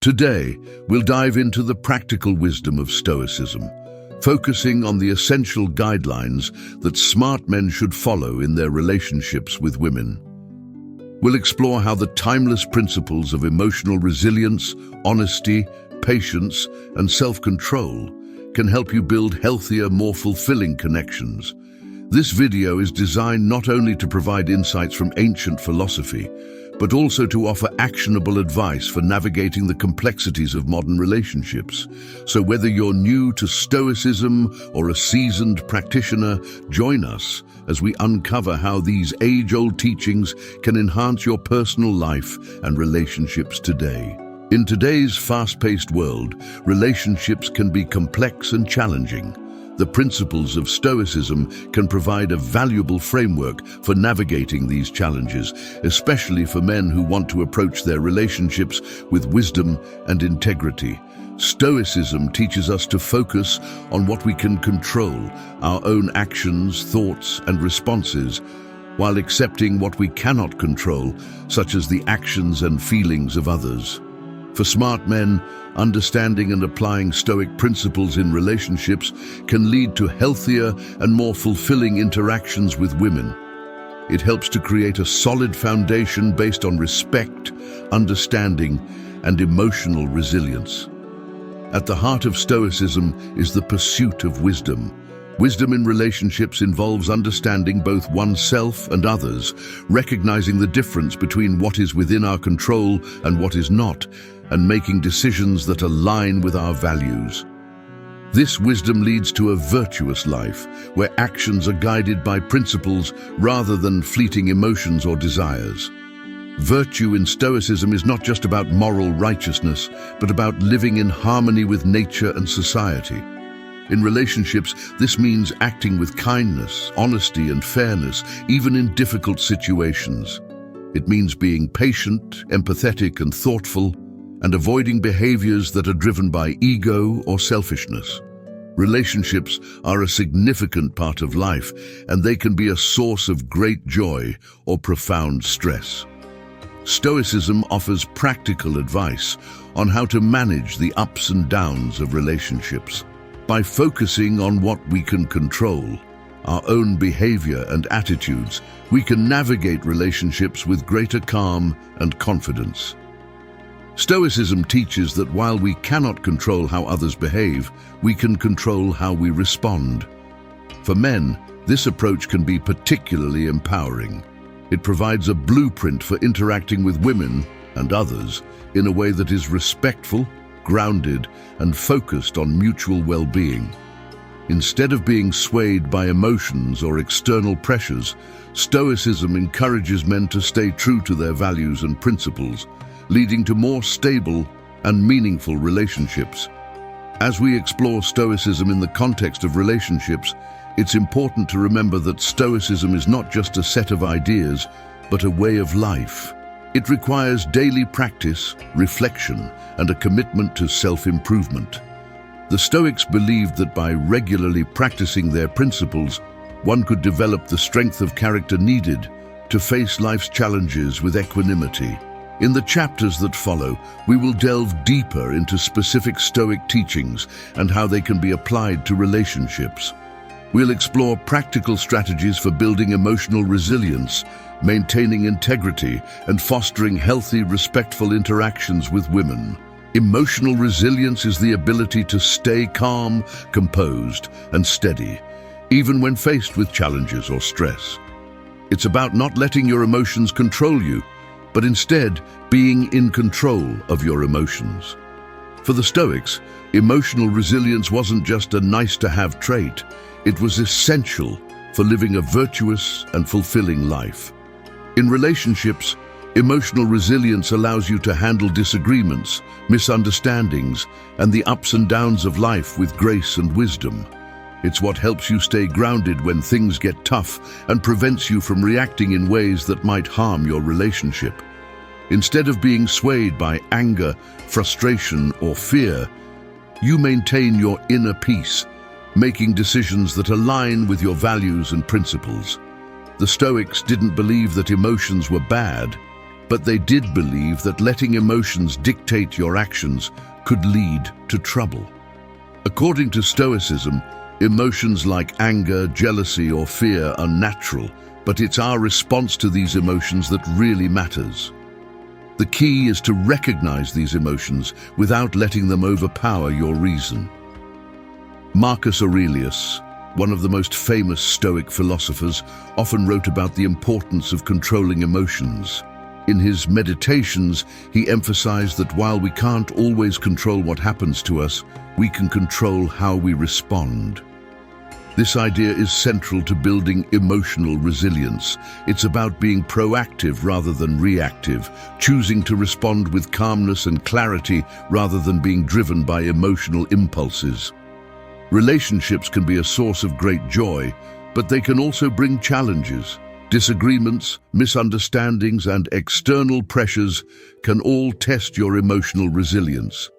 Today, we'll dive into the practical wisdom of Stoicism, focusing on the essential guidelines that smart men should follow in their relationships with women. We'll explore how the timeless principles of emotional resilience, honesty, patience, and self-control can help you build healthier, more fulfilling connections. This video is designed not only to provide insights from ancient philosophy, but also to offer actionable advice for navigating the complexities of modern relationships. So whether you're new to Stoicism or a seasoned practitioner, join us as we uncover how these age-old teachings can enhance your personal life and relationships today. In today's fast-paced world, relationships can be complex and challenging. The principles of Stoicism can provide a valuable framework for navigating these challenges, especially for men who want to approach their relationships with wisdom and integrity. Stoicism teaches us to focus on what we can control, our own actions, thoughts, and responses, while accepting what we cannot control, such as the actions and feelings of others. For smart men, understanding and applying Stoic principles in relationships can lead to healthier and more fulfilling interactions with women. It helps to create a solid foundation based on respect, understanding, and emotional resilience. At the heart of Stoicism is the pursuit of wisdom. Wisdom in relationships involves understanding both oneself and others, recognizing the difference between what is within our control and what is not, and making decisions that align with our values. This wisdom leads to a virtuous life, where actions are guided by principles rather than fleeting emotions or desires. Virtue in Stoicism is not just about moral righteousness, but about living in harmony with nature and society. In relationships, this means acting with kindness, honesty, and fairness, even in difficult situations. It means being patient, empathetic, and thoughtful, and avoiding behaviors that are driven by ego or selfishness. Relationships are a significant part of life, and they can be a source of great joy or profound stress. Stoicism offers practical advice on how to manage the ups and downs of relationships. By focusing on what we can control, our own behavior and attitudes, we can navigate relationships with greater calm and confidence. Stoicism teaches that while we cannot control how others behave, we can control how we respond. For men, this approach can be particularly empowering. It provides a blueprint for interacting with women and others in a way that is respectful, grounded, and focused on mutual well-being. Instead of being swayed by emotions or external pressures, Stoicism encourages men to stay true to their values and principles, leading to more stable and meaningful relationships. As we explore Stoicism in the context of relationships, it's important to remember that Stoicism is not just a set of ideas, but a way of life. It requires daily practice, reflection, and a commitment to self-improvement. The Stoics believed that by regularly practicing their principles, one could develop the strength of character needed to face life's challenges with equanimity. In the chapters that follow, we will delve deeper into specific Stoic teachings and how they can be applied to relationships. We'll explore practical strategies for building emotional resilience, maintaining integrity, and fostering healthy, respectful interactions with women. Emotional resilience is the ability to stay calm, composed, and steady, even when faced with challenges or stress. It's about not letting your emotions control you, but instead being in control of your emotions. For the Stoics, emotional resilience wasn't just a nice-to-have trait, it was essential for living a virtuous and fulfilling life. In relationships, emotional resilience allows you to handle disagreements, misunderstandings, and the ups and downs of life with grace and wisdom. It's what helps you stay grounded when things get tough and prevents you from reacting in ways that might harm your relationship. Instead of being swayed by anger, frustration, or fear, you maintain your inner peace, making decisions that align with your values and principles. The Stoics didn't believe that emotions were bad. but they did believe that letting emotions dictate your actions could lead to trouble. According to Stoicism, emotions like anger, jealousy, or fear are natural, but it's our response to these emotions that really matters. The key is to recognize these emotions without letting them overpower your reason. Marcus Aurelius, one of the most famous Stoic philosophers, often wrote about the importance of controlling emotions. In his Meditations, he emphasized that while we can't always control what happens to us, we can control how we respond. This idea is central to building emotional resilience. It's about being proactive rather than reactive, choosing to respond with calmness and clarity rather than being driven by emotional impulses. Relationships can be a source of great joy, but they can also bring challenges. Disagreements, misunderstandings, and external pressures can all test your emotional resilience.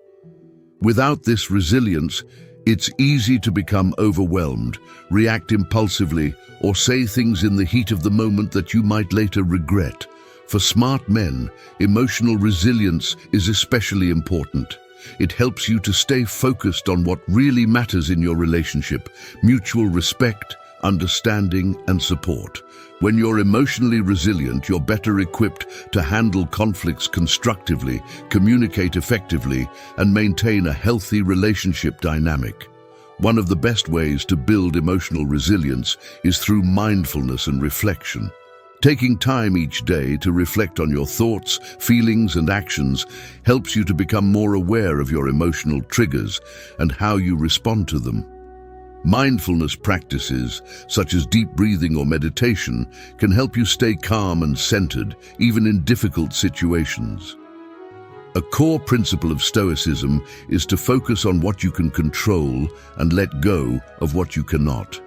Without this resilience, it's easy to become overwhelmed, react impulsively, or say things in the heat of the moment that you might later regret. For smart men, emotional resilience is especially important. It helps you to stay focused on what really matters in your relationship: mutual respect, understanding, and support. When you're emotionally resilient, you're better equipped to handle conflicts constructively, communicate effectively, and maintain a healthy relationship dynamic. One of the best ways to build emotional resilience is through mindfulness and reflection. Taking time each day to reflect on your thoughts, feelings, and actions helps you to become more aware of your emotional triggers and how you respond to them. Mindfulness practices, such as deep breathing or meditation, can help you stay calm and centered, even in difficult situations. A core principle of Stoicism is to focus on what you can control and let go of what you cannot.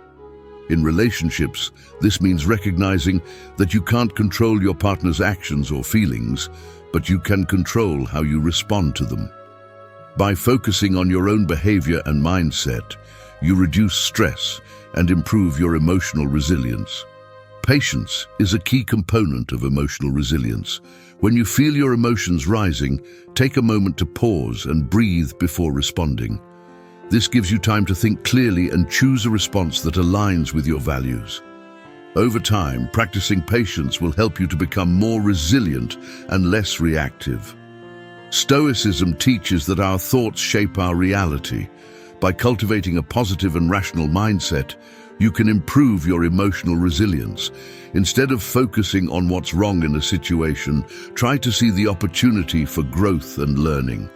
In relationships, this means recognizing that you can't control your partner's actions or feelings, but you can control how you respond to them. By focusing on your own behavior and mindset, you reduce stress and improve your emotional resilience. Patience is a key component of emotional resilience. When you feel your emotions rising, take a moment to pause and breathe before responding. This gives you time to think clearly and choose a response that aligns with your values. Over time, practicing patience will help you to become more resilient and less reactive. Stoicism teaches that our thoughts shape our reality. By cultivating a positive and rational mindset, you can improve your emotional resilience. Instead of focusing on what's wrong in a situation, try to see the opportunity for growth and learning.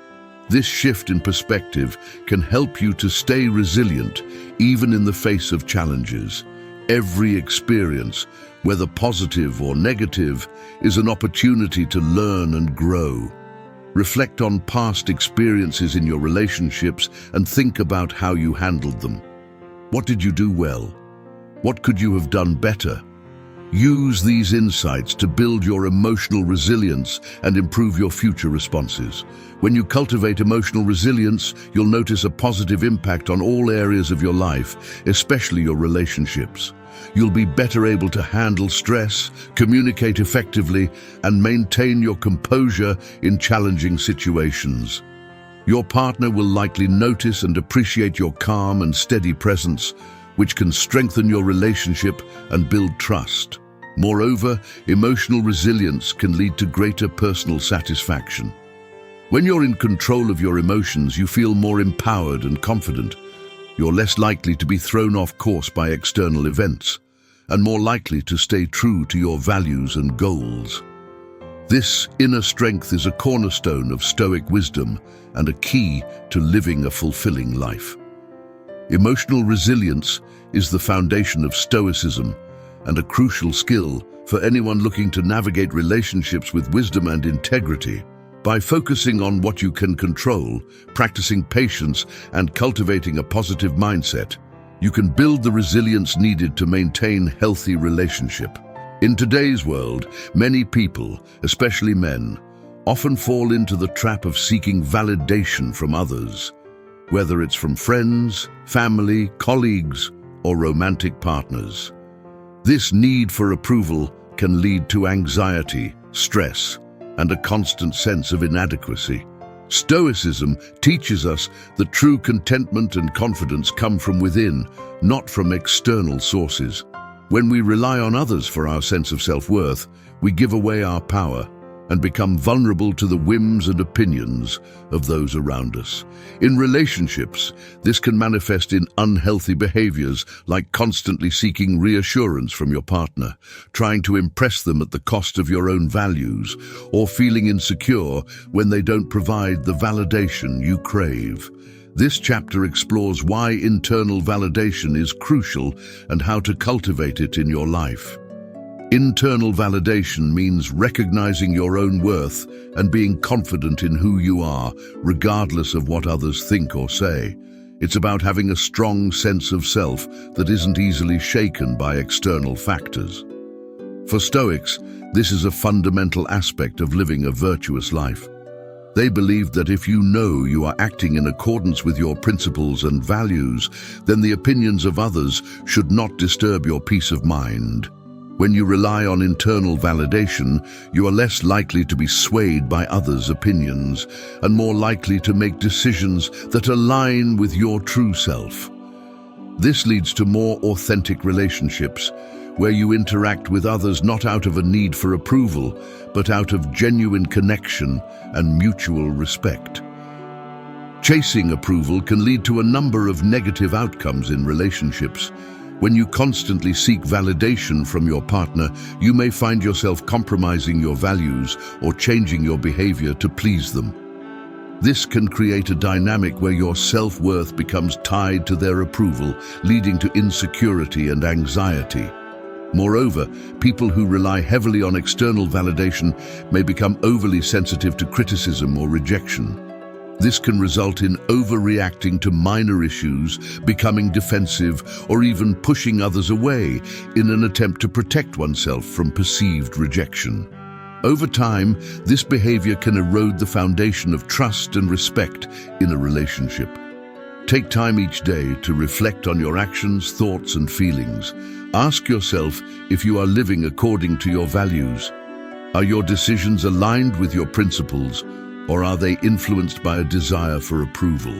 This shift in perspective can help you to stay resilient, even in the face of challenges. Every experience, whether positive or negative, is an opportunity to learn and grow. Reflect on past experiences in your relationships and think about how you handled them. What did you do well? What could you have done better? Use these insights to build your emotional resilience and improve your future responses. When you cultivate emotional resilience, you'll notice a positive impact on all areas of your life, especially your relationships. You'll be better able to handle stress, communicate effectively, and maintain your composure in challenging situations. Your partner will likely notice and appreciate your calm and steady presence, which can strengthen your relationship and build trust. Moreover, emotional resilience can lead to greater personal satisfaction. When you're in control of your emotions, you feel more empowered and confident. You're less likely to be thrown off course by external events, and more likely to stay true to your values and goals. This inner strength is a cornerstone of Stoic wisdom and a key to living a fulfilling life. Emotional resilience is the foundation of Stoicism and a crucial skill for anyone looking to navigate relationships with wisdom and integrity. By focusing on what you can control, practicing patience, and cultivating a positive mindset, you can build the resilience needed to maintain healthy relationship. In today's world, many people, especially men, often fall into the trap of seeking validation from others, whether it's from friends, family, colleagues, or romantic partners. This need for approval can lead to anxiety, stress, and a constant sense of inadequacy. Stoicism teaches us that true contentment and confidence come from within, not from external sources. When we rely on others for our sense of self-worth, we give away our power and become vulnerable to the whims and opinions of those around us. In relationships, this can manifest in unhealthy behaviors like constantly seeking reassurance from your partner, trying to impress them at the cost of your own values, or feeling insecure when they don't provide the validation you crave. This chapter explores why internal validation is crucial and how to cultivate it in your life. Internal validation means recognizing your own worth and being confident in who you are, regardless of what others think or say. It's about having a strong sense of self that isn't easily shaken by external factors. For Stoics, this is a fundamental aspect of living a virtuous life. They believe that if you know you are acting in accordance with your principles and values, then the opinions of others should not disturb your peace of mind. When you rely on internal validation, you are less likely to be swayed by others' opinions and more likely to make decisions that align with your true self. This leads to more authentic relationships, where you interact with others not out of a need for approval, but out of genuine connection and mutual respect. Chasing approval can lead to a number of negative outcomes in relationships. When you constantly seek validation from your partner, you may find yourself compromising your values or changing your behavior to please them. This can create a dynamic where your self-worth becomes tied to their approval, leading to insecurity and anxiety. Moreover, people who rely heavily on external validation may become overly sensitive to criticism or rejection. This can result in overreacting to minor issues, becoming defensive, or even pushing others away in an attempt to protect oneself from perceived rejection. Over time, this behavior can erode the foundation of trust and respect in a relationship. Take time each day to reflect on your actions, thoughts, and feelings. Ask yourself if you are living according to your values. Are your decisions aligned with your principles, or are they influenced by a desire for approval?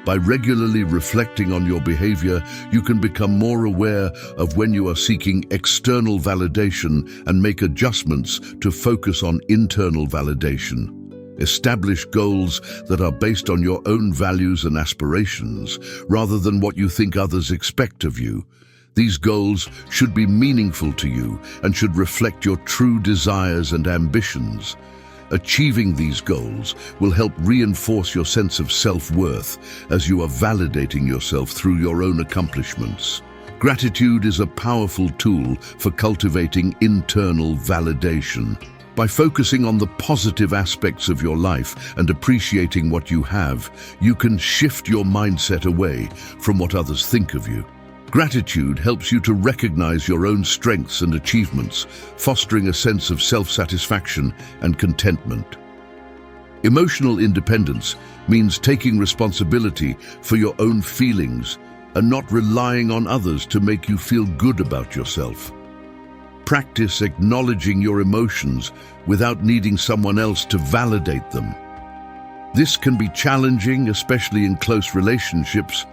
By regularly reflecting on your behavior, you can become more aware of when you are seeking external validation and make adjustments to focus on internal validation. Establish goals that are based on your own values and aspirations, rather than what you think others expect of you. These goals should be meaningful to you and should reflect your true desires and ambitions. Achieving these goals will help reinforce your sense of self-worth as you are validating yourself through your own accomplishments. Gratitude is a powerful tool for cultivating internal validation. By focusing on the positive aspects of your life and appreciating what you have, you can shift your mindset away from what others think of you. Gratitude helps you to recognize your own strengths and achievements, fostering a sense of self-satisfaction and contentment. Emotional independence means taking responsibility for your own feelings and not relying on others to make you feel good about yourself. Practice acknowledging your emotions without needing someone else to validate them. This can be challenging, especially in close relationships,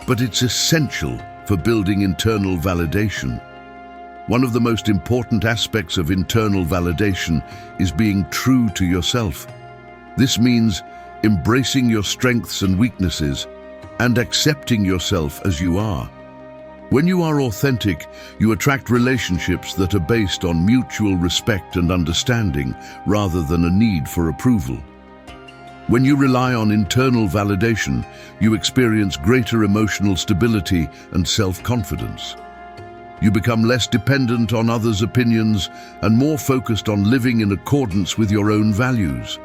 but it's essential for building internal validation. One of the most important aspects of internal validation is being true to yourself. This means embracing your strengths and weaknesses and accepting yourself as you are. When you are authentic, you attract relationships that are based on mutual respect and understanding rather than a need for approval. When you rely on internal validation, you experience greater emotional stability and self-confidence. You become less dependent on others' opinions and more focused on living in accordance with your own values.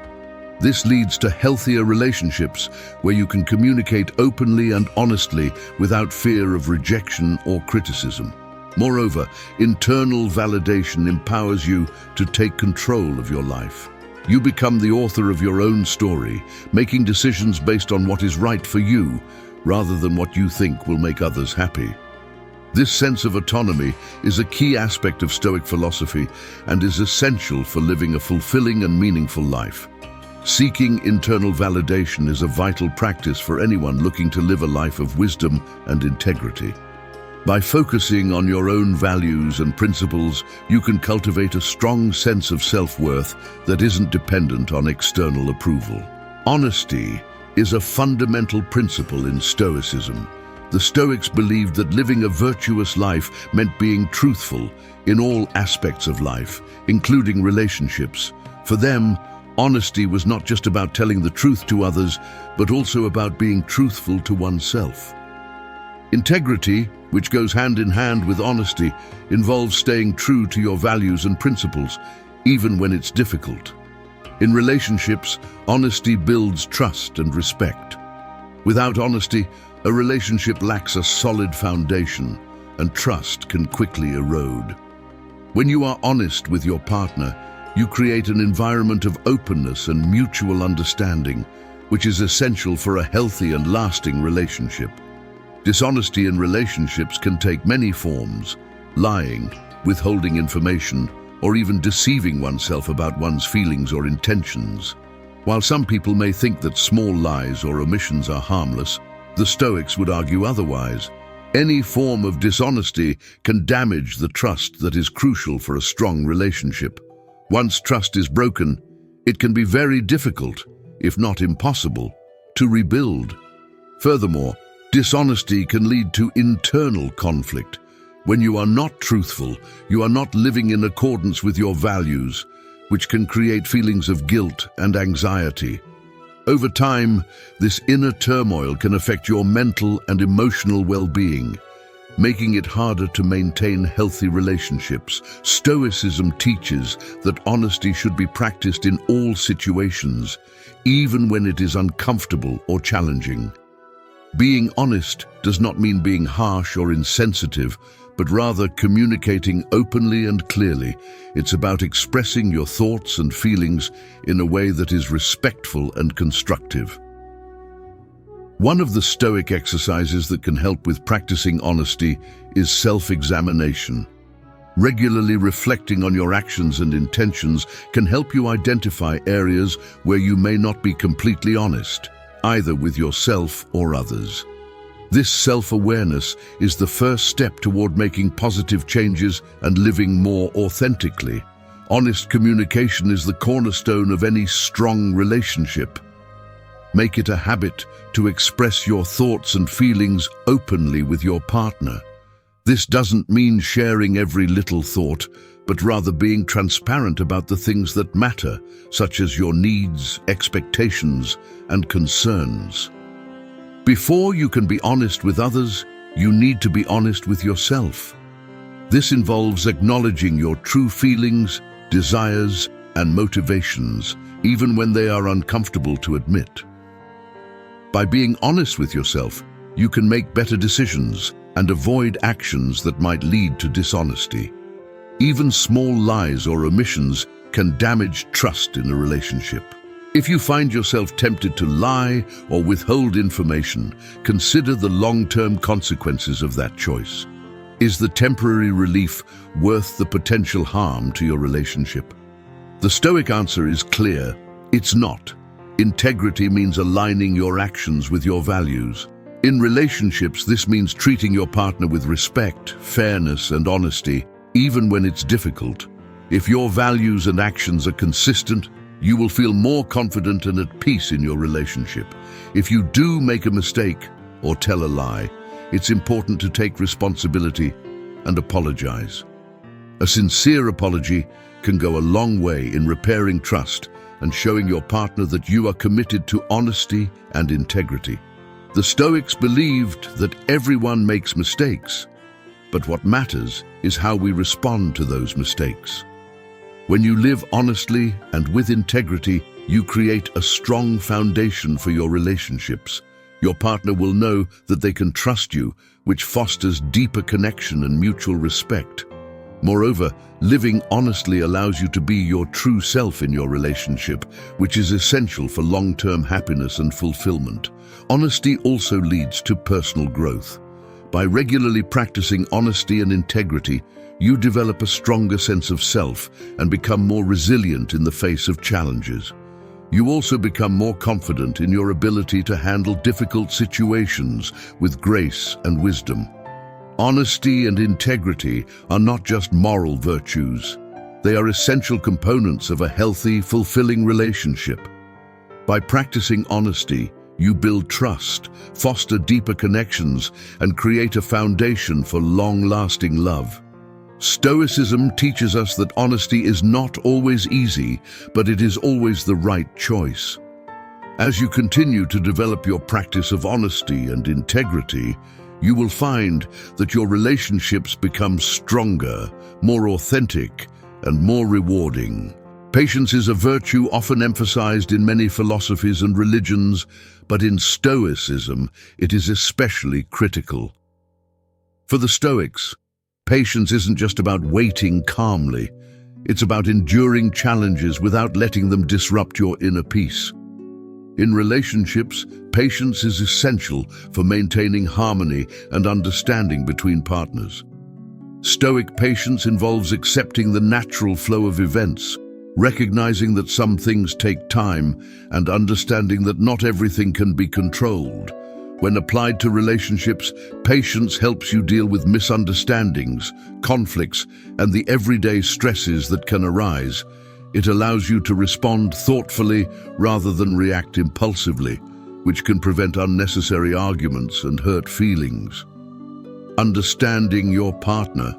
This leads to healthier relationships where you can communicate openly and honestly without fear of rejection or criticism. Moreover, internal validation empowers you to take control of your life. You become the author of your own story, making decisions based on what is right for you, rather than what you think will make others happy. This sense of autonomy is a key aspect of Stoic philosophy and is essential for living a fulfilling and meaningful life. Seeking internal validation is a vital practice for anyone looking to live a life of wisdom and integrity. By focusing on your own values and principles, you can cultivate a strong sense of self-worth that isn't dependent on external approval. Honesty is a fundamental principle in Stoicism. The Stoics believed that living a virtuous life meant being truthful in all aspects of life, including relationships. For them, honesty was not just about telling the truth to others, but also about being truthful to oneself. Integrity, which goes hand in hand with honesty, involves staying true to your values and principles, even when it's difficult. In relationships, honesty builds trust and respect. Without honesty, a relationship lacks a solid foundation, and trust can quickly erode. When you are honest with your partner, you create an environment of openness and mutual understanding, which is essential for a healthy and lasting relationship. Dishonesty in relationships can take many forms: lying, withholding information, or even deceiving oneself about one's feelings or intentions. While some people may think that small lies or omissions are harmless, the Stoics would argue otherwise. Any form of dishonesty can damage the trust that is crucial for a strong relationship. Once trust is broken, it can be very difficult, if not impossible, to rebuild. Furthermore, dishonesty can lead to internal conflict. When you are not truthful, you are not living in accordance with your values, which can create feelings of guilt and anxiety. Over time, this inner turmoil can affect your mental and emotional well-being, making it harder to maintain healthy relationships. Stoicism teaches that honesty should be practiced in all situations, even when it is uncomfortable or challenging. Being honest does not mean being harsh or insensitive, but rather communicating openly and clearly. It's about expressing your thoughts and feelings in a way that is respectful and constructive. One of the Stoic exercises that can help with practicing honesty is self-examination. Regularly reflecting on your actions and intentions can help you identify areas where you may not be completely honest, either with yourself or others. This self-awareness is the first step toward making positive changes and living more authentically. Honest communication is the cornerstone of any strong relationship. Make it a habit to express your thoughts and feelings openly with your partner. This doesn't mean sharing every little thought, but rather being transparent about the things that matter, such as your needs, expectations, and concerns. Before you can be honest with others, you need to be honest with yourself. This involves acknowledging your true feelings, desires, and motivations, even when they are uncomfortable to admit. By being honest with yourself, you can make better decisions and avoid actions that might lead to dishonesty. Even small lies or omissions can damage trust in a relationship. If you find yourself tempted to lie or withhold information, consider the long-term consequences of that choice. Is the temporary relief worth the potential harm to your relationship? The Stoic answer is clear: it's not. Integrity means aligning your actions with your values. In relationships, this means treating your partner with respect, fairness, and honesty, even when it's difficult. If your values and actions are consistent, you will feel more confident and at peace in your relationship. If you do make a mistake or tell a lie, it's important to take responsibility and apologize. A sincere apology can go a long way in repairing trust and showing your partner that you are committed to honesty and integrity. The Stoics believed that everyone makes mistakes, but what matters is how we respond to those mistakes. When you live honestly and with integrity, you create a strong foundation for your relationships. Your partner will know that they can trust you, which fosters deeper connection and mutual respect. Moreover, living honestly allows you to be your true self in your relationship, which is essential for long-term happiness and fulfillment. Honesty also leads to personal growth. By regularly practicing honesty and integrity, you develop a stronger sense of self and become more resilient in the face of challenges. You also become more confident in your ability to handle difficult situations with grace and wisdom. Honesty and integrity are not just moral virtues. They are essential components of a healthy, fulfilling relationship. By practicing honesty, you build trust, foster deeper connections, and create a foundation for long-lasting love. Stoicism teaches us that honesty is not always easy, but it is always the right choice. As you continue to develop your practice of honesty and integrity, you will find that your relationships become stronger, more authentic, and more rewarding. Patience is a virtue often emphasized in many philosophies and religions, but in Stoicism, it is especially critical. For the Stoics, patience isn't just about waiting calmly. It's about enduring challenges without letting them disrupt your inner peace. In relationships, patience is essential for maintaining harmony and understanding between partners. Stoic patience involves accepting the natural flow of events, recognizing that some things take time, and understanding that not everything can be controlled. When applied to relationships, patience helps you deal with misunderstandings, conflicts, and the everyday stresses that can arise. It allows you to respond thoughtfully rather than react impulsively, which can prevent unnecessary arguments and hurt feelings. Understanding your partner,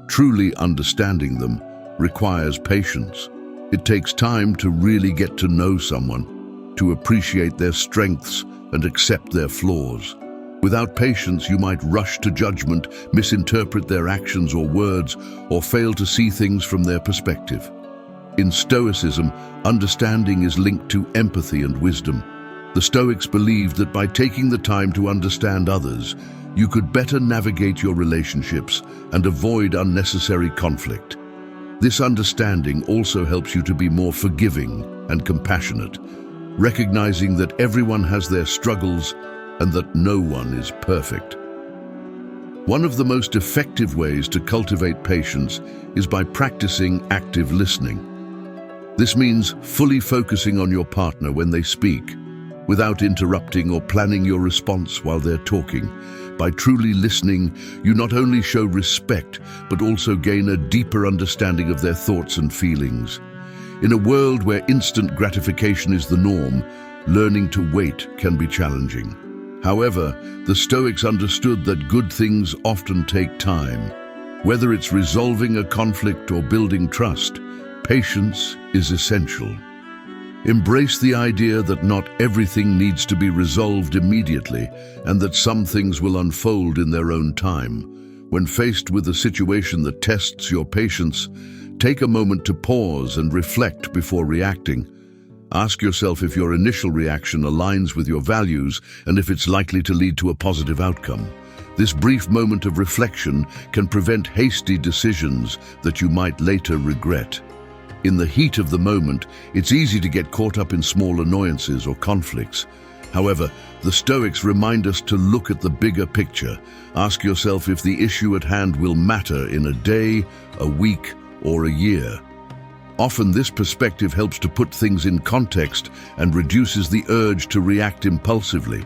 truly understanding them, requires patience. It takes time to really get to know someone, to appreciate their strengths and accept their flaws. Without patience, you might rush to judgment, misinterpret their actions or words, or fail to see things from their perspective. In Stoicism, understanding is linked to empathy and wisdom. The Stoics believed that by taking the time to understand others, you could better navigate your relationships and avoid unnecessary conflict. This understanding also helps you to be more forgiving and compassionate, recognizing that everyone has their struggles and that no one is perfect. One of the most effective ways to cultivate patience is by practicing active listening. This means fully focusing on your partner when they speak, without interrupting or planning your response while they're talking. By truly listening, you not only show respect, but also gain a deeper understanding of their thoughts and feelings. In a world where instant gratification is the norm, learning to wait can be challenging. However, the Stoics understood that good things often take time. Whether it's resolving a conflict or building trust, patience is essential. Embrace the idea that not everything needs to be resolved immediately and that some things will unfold in their own time. When faced with a situation that tests your patience, take a moment to pause and reflect before reacting. Ask yourself if your initial reaction aligns with your values and if it's likely to lead to a positive outcome. This brief moment of reflection can prevent hasty decisions that you might later regret. In the heat of the moment, it's easy to get caught up in small annoyances or conflicts. However, the Stoics remind us to look at the bigger picture. Ask yourself if the issue at hand will matter in a day, a week, or a year. Often this perspective helps to put things in context and reduces the urge to react impulsively.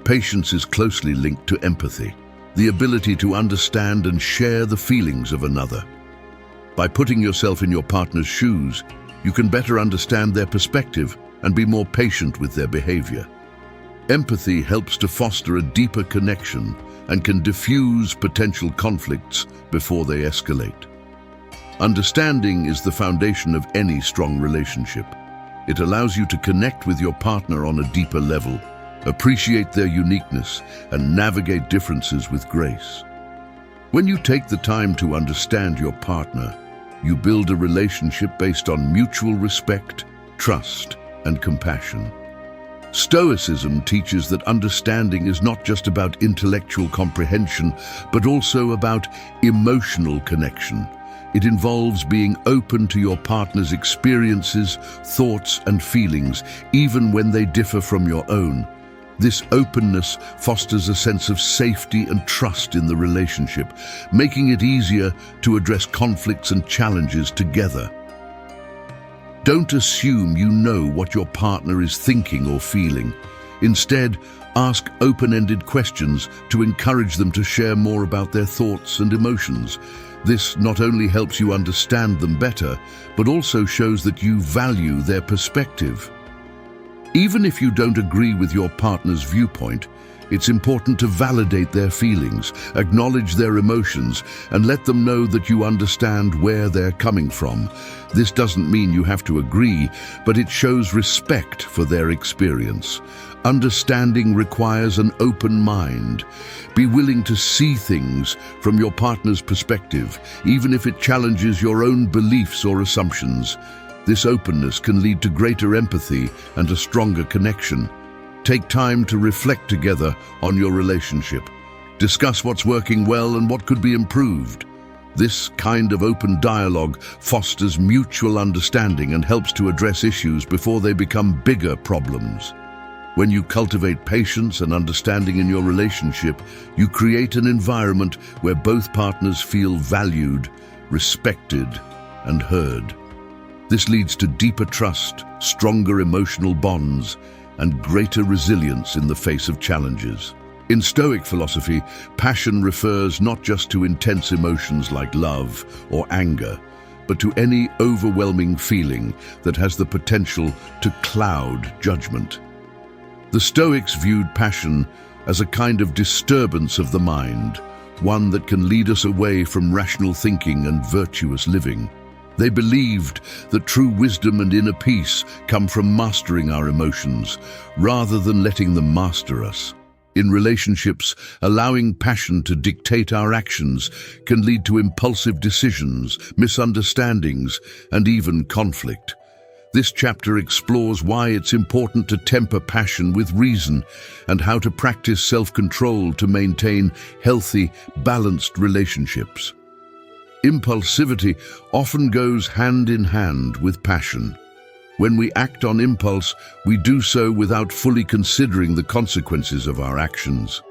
Patience is closely linked to empathy, the ability to understand and share the feelings of another. By putting yourself in your partner's shoes, you can better understand their perspective and be more patient with their behavior. Empathy helps to foster a deeper connection and can diffuse potential conflicts before they escalate. Understanding is the foundation of any strong relationship. It allows you to connect with your partner on a deeper level, appreciate their uniqueness, and navigate differences with grace. When you take the time to understand your partner, you build a relationship based on mutual respect, trust, and compassion. Stoicism teaches that understanding is not just about intellectual comprehension, but also about emotional connection. It involves being open to your partner's experiences, thoughts, and feelings, even when they differ from your own. This openness fosters a sense of safety and trust in the relationship, making it easier to address conflicts and challenges together. Don't assume you know what your partner is thinking or feeling. Instead, ask open-ended questions to encourage them to share more about their thoughts and emotions. This not only helps you understand them better, but also shows that you value their perspective. Even if you don't agree with your partner's viewpoint, it's important to validate their feelings, acknowledge their emotions, and let them know that you understand where they're coming from. This doesn't mean you have to agree, but it shows respect for their experience. Understanding requires an open mind. Be willing to see things from your partner's perspective, even if it challenges your own beliefs or assumptions. This openness can lead to greater empathy and a stronger connection. Take time to reflect together on your relationship. Discuss what's working well and what could be improved. This kind of open dialogue fosters mutual understanding and helps to address issues before they become bigger problems. When you cultivate patience and understanding in your relationship, you create an environment where both partners feel valued, respected, and heard. This leads to deeper trust, stronger emotional bonds, and greater resilience in the face of challenges. In Stoic philosophy, passion refers not just to intense emotions like love or anger, but to any overwhelming feeling that has the potential to cloud judgment. The Stoics viewed passion as a kind of disturbance of the mind, one that can lead us away from rational thinking and virtuous living. They believed that true wisdom and inner peace come from mastering our emotions, rather than letting them master us. In relationships, allowing passion to dictate our actions can lead to impulsive decisions, misunderstandings, and even conflict. This chapter explores why it's important to temper passion with reason and how to practice self-control to maintain healthy, balanced relationships. Impulsivity often goes hand in hand with passion. When we act on impulse, we do so without fully considering the consequences of our actions.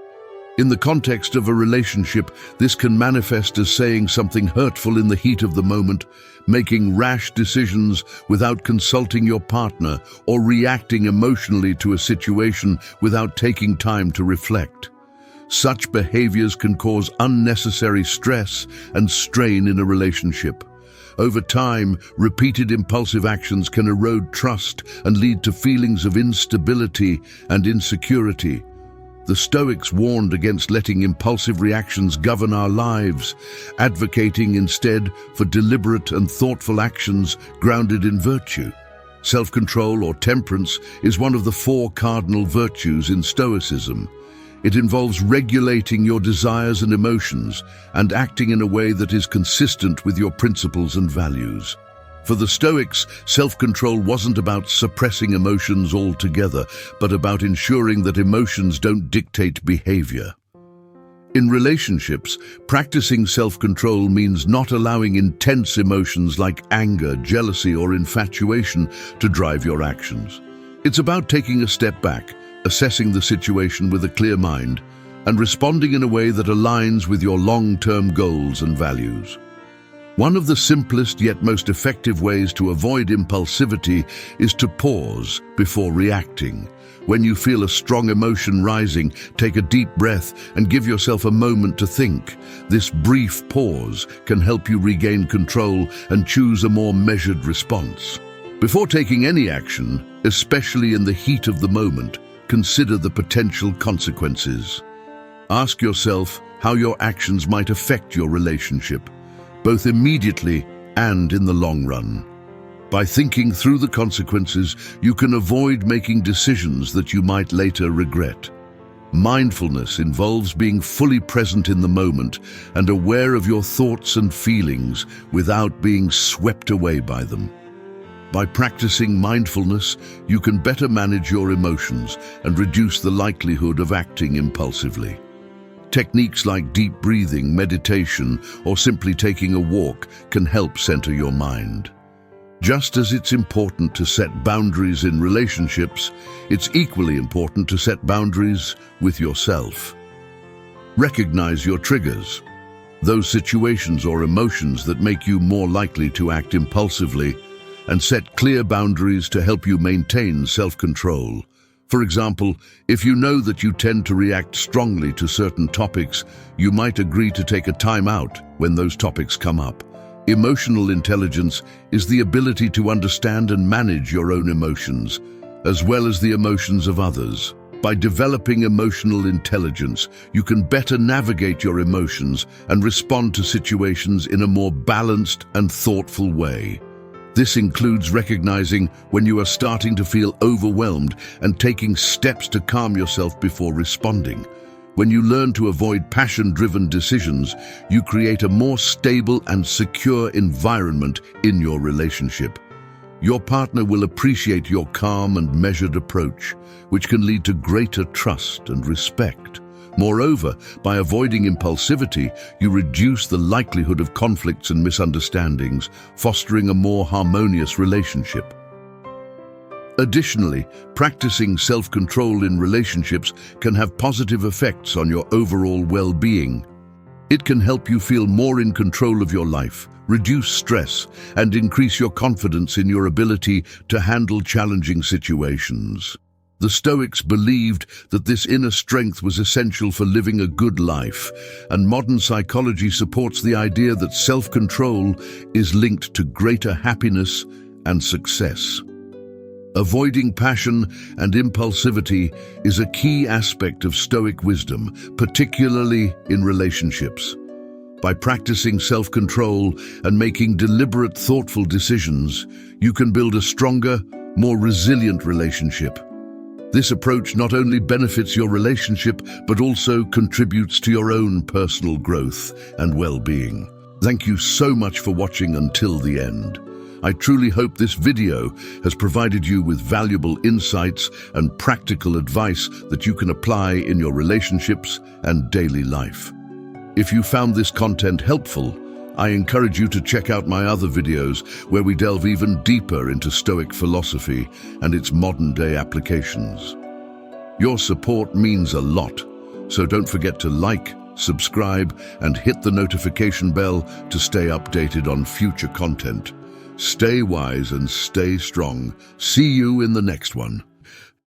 In the context of a relationship, this can manifest as saying something hurtful in the heat of the moment, making rash decisions without consulting your partner, or reacting emotionally to a situation without taking time to reflect. Such behaviors can cause unnecessary stress and strain in a relationship. Over time, repeated impulsive actions can erode trust and lead to feelings of instability and insecurity. The Stoics warned against letting impulsive reactions govern our lives, advocating instead for deliberate and thoughtful actions grounded in virtue. Self-control or temperance is one of the 4 cardinal virtues in Stoicism. It involves regulating your desires and emotions and acting in a way that is consistent with your principles and values. For the Stoics, self-control wasn't about suppressing emotions altogether, but about ensuring that emotions don't dictate behavior. In relationships, practicing self-control means not allowing intense emotions like anger, jealousy, or infatuation to drive your actions. It's about taking a step back, assessing the situation with a clear mind, and responding in a way that aligns with your long-term goals and values. One of the simplest yet most effective ways to avoid impulsivity is to pause before reacting. When you feel a strong emotion rising, take a deep breath and give yourself a moment to think. This brief pause can help you regain control and choose a more measured response. Before taking any action, especially in the heat of the moment, consider the potential consequences. Ask yourself how your actions might affect your relationship, both immediately and in the long run. By thinking through the consequences, you can avoid making decisions that you might later regret. Mindfulness involves being fully present in the moment and aware of your thoughts and feelings without being swept away by them. By practicing mindfulness, you can better manage your emotions and reduce the likelihood of acting impulsively. Techniques like deep breathing, meditation, or simply taking a walk can help center your mind. Just as it's important to set boundaries in relationships, it's equally important to set boundaries with yourself. Recognize your triggers, those situations or emotions that make you more likely to act impulsively, and set clear boundaries to help you maintain self-control. For example, if you know that you tend to react strongly to certain topics, you might agree to take a time out when those topics come up. Emotional intelligence is the ability to understand and manage your own emotions, as well as the emotions of others. By developing emotional intelligence, you can better navigate your emotions and respond to situations in a more balanced and thoughtful way. This includes recognizing when you are starting to feel overwhelmed and taking steps to calm yourself before responding. When you learn to avoid passion-driven decisions, you create a more stable and secure environment in your relationship. Your partner will appreciate your calm and measured approach, which can lead to greater trust and respect. Moreover, by avoiding impulsivity, you reduce the likelihood of conflicts and misunderstandings, fostering a more harmonious relationship. Additionally, practicing self-control in relationships can have positive effects on your overall well-being. It can help you feel more in control of your life, reduce stress, and increase your confidence in your ability to handle challenging situations. The Stoics believed that this inner strength was essential for living a good life, and modern psychology supports the idea that self-control is linked to greater happiness and success. Avoiding passion and impulsivity is a key aspect of Stoic wisdom, particularly in relationships. By practicing self-control and making deliberate, thoughtful decisions, you can build a stronger, more resilient relationship. This approach not only benefits your relationship, but also contributes to your own personal growth and well-being. Thank you so much for watching until the end. I truly hope this video has provided you with valuable insights and practical advice that you can apply in your relationships and daily life. If you found this content helpful, I encourage you to check out my other videos where we delve even deeper into Stoic philosophy and its modern-day applications. Your support means a lot, so don't forget to like, subscribe, and hit the notification bell to stay updated on future content. Stay wise and stay strong. See you in the next one.